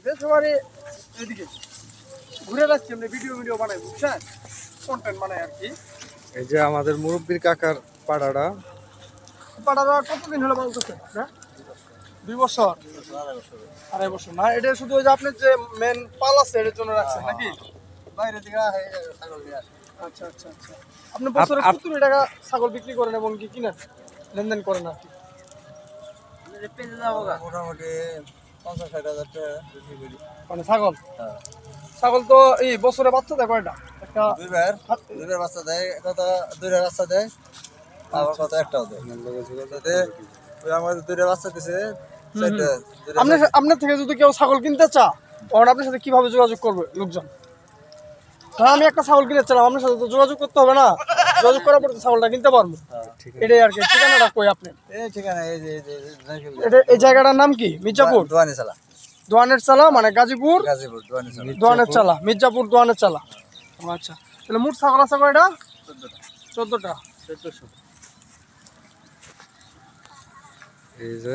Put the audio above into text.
দেশে বাড়ি এদিকে ঘুরে যাচ্ছি, আমরা ভিডিও বানাই, বুঝছেন, কন্টেন্ট বানাই আর কি। এই যে আমাদের মুরব্বির কাকার পাড়াটা। পাড়াটা কতদিন হলো বলতেছে? হ্যাঁ, 2 বছর, 2.5 বছর না? এটা শুধু ওই যে আপনার যে মেন পাল আছে এর জন্য রাখছেন নাকি? বাইরে থেকে ছাগল নিয়ে আসে। আচ্ছা আচ্ছা আচ্ছা। আপনি বছরে কত টাকা ছাগল বিক্রি করেন এবং কি কিনেন, লেনদেন করেন আর কি? মোটামুটি 50-60 হাজার টাকা বিক্রি করি। মানে ছাগল, হ্যাঁ। ছাগল তো এই বছরে বাচ্চা দেয় কয়টা? একটা দুইবার বাচ্চা দেয়, কত দুইটা বাচ্চা দেয়, আবার কত একটাও দেয়। ওই আমাদের দুইটা বাচ্চা দিছে, আপনার থেকে যদি কেউ ছাগল কিনতে চা, তখন আপনার সাথে কিভাবে যোগাযোগ করবে লোকজন? হ্যাঁ, আমি একটা ছাগল কিনতে চাইলাম, আপনার সাথে তো যোগাযোগ করতে হবে না? যোগাযোগ করার পর তো ছাগলটা কিনতে পারবো। এটাই আর কি। ঠিকানাটা কই আপনি? এই ঠিকানা এই যে এই জায়গাটার নাম কি? মির্জাপুর দোয়ানি চালা। দোয়ানের চালা, মানে গাজীপুর গাজীপুর দোয়ানি চালা। দোয়ানের চালা, মির্জাপুর দোয়ানের চালা। আচ্ছা, তাহলে মোট ছাগল আছে কয়টা? 14টা। 1400। এই যে